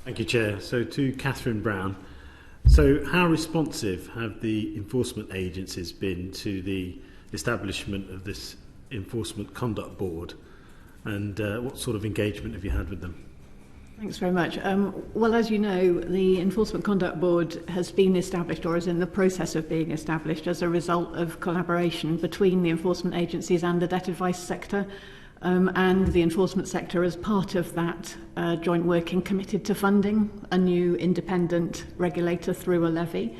Thank you, Chair. So to Catherine Brown. So how responsive have the enforcement agencies been to the establishment of this Enforcement Conduct Board? And what sort of engagement have you had with them? Thanks very much. Well, as you know, the Enforcement Conduct Board has been established, or is in the process of being established, as a result of collaboration between the enforcement agencies and the debt advice sector. And the enforcement sector, as part of that joint working, committed to funding a new independent regulator through a levy.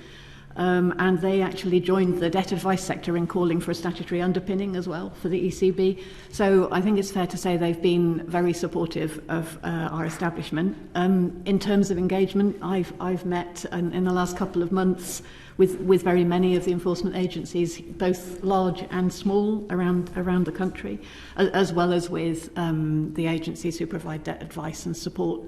And they actually joined the debt advice sector in calling for a statutory underpinning as well for the ECB. So I think it's fair to say they've been very supportive of our establishment. In terms of engagement, I've met in the last couple of months with very many of the enforcement agencies, both large and small, around the country, as well as with the agencies who provide debt advice and support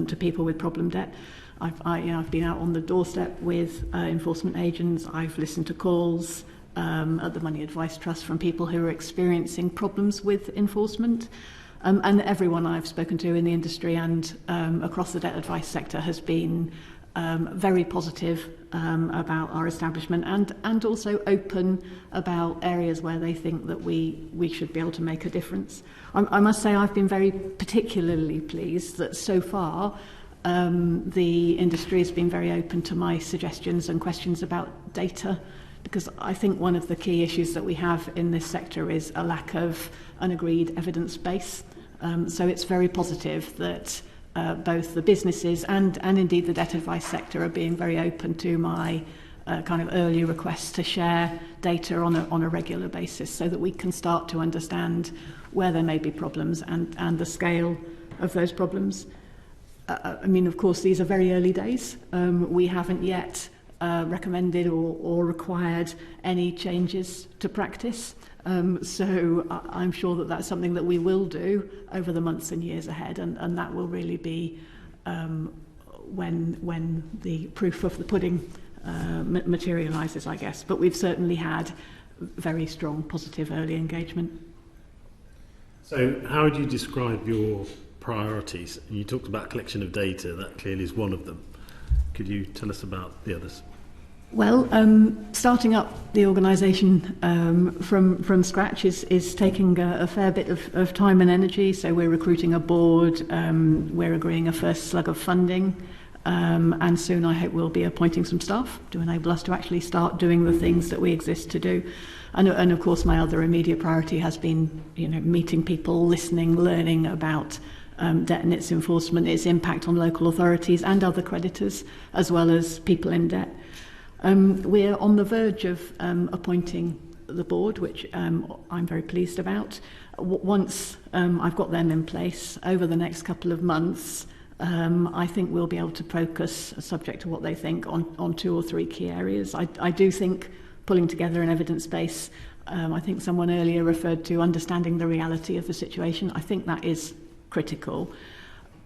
to people with problem debt. I've been out on the doorstep with enforcement agents. I've listened to calls at the Money Advice Trust from people who are experiencing problems with enforcement. And everyone I've spoken to in the industry and across the debt advice sector has been very positive about our establishment and also open about areas where they think that we should be able to make a difference. I must say I've been very particularly pleased that so far the industry has been very open to my suggestions and questions about data, because I think one of the key issues that we have in this sector is a lack of an agreed evidence base. So it's very positive that both the businesses and indeed the debt advice sector are being very open to my kind of early requests to share data on a regular basis, so that we can start to understand where there may be problems and the scale of those problems. I mean, of course, these are very early days. We haven't yet recommended or required any changes to practice. So I'm sure that that's something that we will do over the months and years ahead, and that will really be when the proof of the pudding materialises, I guess. But we've certainly had very strong, positive early engagement. So how would you describe your priorities? And you talked about collection of data. That clearly is one of them. Could you tell us about the others? Well, starting up the organisation from scratch is taking a fair bit of time and energy. So we're recruiting a board, we're agreeing a first slug of funding, and soon I hope we'll be appointing some staff to enable us to actually start doing the things that we exist to do. And of course, my other immediate priority has been, meeting people, listening, learning about debt and its enforcement, its impact on local authorities and other creditors, as well as people in debt. We're on the verge of appointing the board, which I'm very pleased about. Once I've got them in place over the next couple of months, I think we'll be able to focus, subject to what they think, on 2 or 3 key areas. I do think pulling together an evidence base, I think someone earlier referred to understanding the reality of the situation. I think that is critical.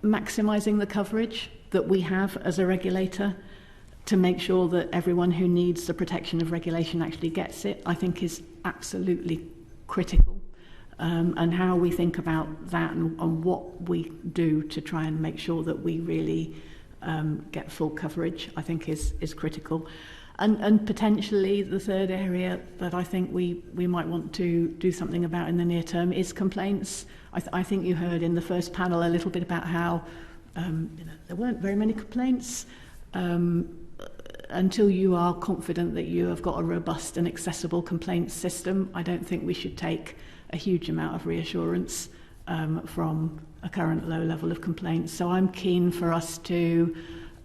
Maximising the coverage that we have as a regulator to make sure that everyone who needs the protection of regulation actually gets it, I think is absolutely critical. And how we think about that and what we do to try and make sure that we really get full coverage, I think is critical. And potentially the third area that I think we might want to do something about in the near term is complaints. I think you heard in the first panel a little bit about how there weren't very many complaints. Until you are confident that you have got a robust and accessible complaints system, I don't think we should take a huge amount of reassurance from a current low level of complaints. So I'm keen for us to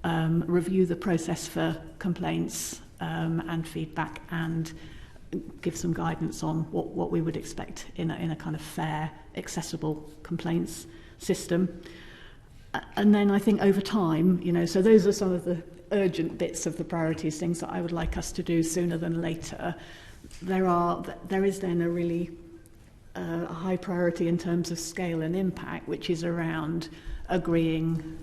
review the process for complaints and feedback and give some guidance on what we would expect in a kind of fair, accessible complaints system. And then I think over time, so those are some of the urgent bits of the priorities, things that I would like us to do sooner than later. There is then a really high priority in terms of scale and impact, which is around agreeing,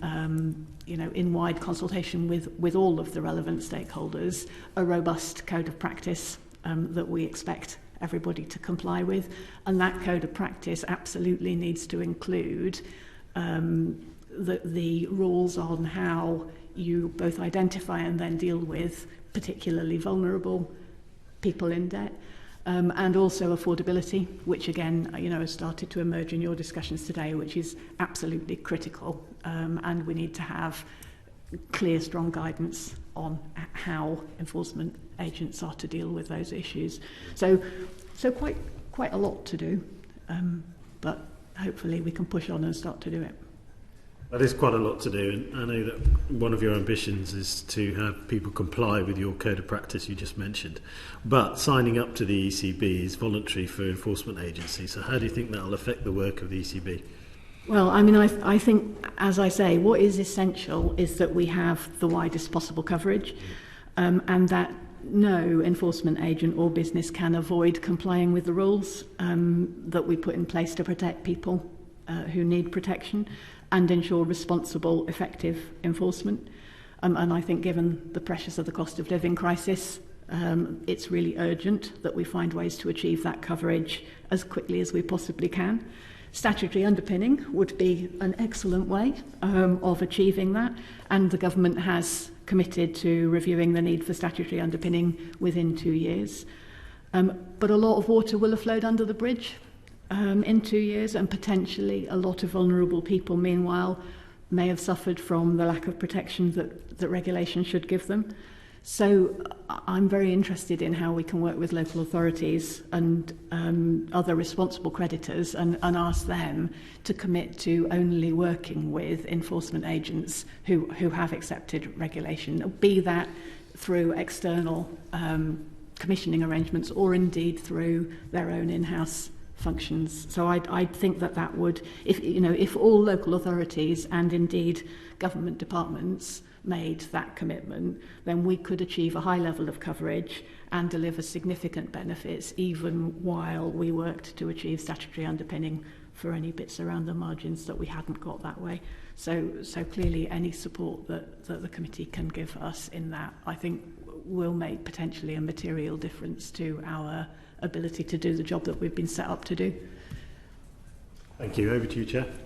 in wide consultation with all of the relevant stakeholders, a robust code of practice that we expect everybody to comply with. And that code of practice absolutely needs to include the rules on how you both identify and then deal with particularly vulnerable people in debt, and also affordability, which again, has started to emerge in your discussions today, which is absolutely critical, and we need to have clear, strong guidance on how enforcement agents are to deal with those issues. So quite a lot to do, but hopefully we can push on and start to do it. That is quite a lot to do, and I know that one of your ambitions is to have people comply with your code of practice you just mentioned. But signing up to the ECB is voluntary for enforcement agencies, so how do you think that will affect the work of the ECB? Well, I think, as I say, what is essential is that we have the widest possible coverage, and that no enforcement agent or business can avoid complying with the rules that we put in place to protect people who need protection and ensure responsible, effective enforcement. And I think given the pressures of the cost of living crisis, it's really urgent that we find ways to achieve that coverage as quickly as we possibly can. Statutory underpinning would be an excellent way of achieving that, and the government has committed to reviewing the need for statutory underpinning within 2 years. But a lot of water will have flowed under the bridge in 2 years, and potentially a lot of vulnerable people, meanwhile, may have suffered from the lack of protection that regulation should give them. So I'm very interested in how we can work with local authorities and other responsible creditors and ask them to commit to only working with enforcement agents who have accepted regulation, be that through external commissioning arrangements or indeed through their own in-house functions. So I think that would, if all local authorities and indeed government departments made that commitment, then we could achieve a high level of coverage and deliver significant benefits even while we worked to achieve statutory underpinning for any bits around the margins that we hadn't got that way. So clearly any support that the committee can give us in that, I think, will make potentially a material difference to our ability to do the job that we've been set up to do. Thank you. Over to you, Chair.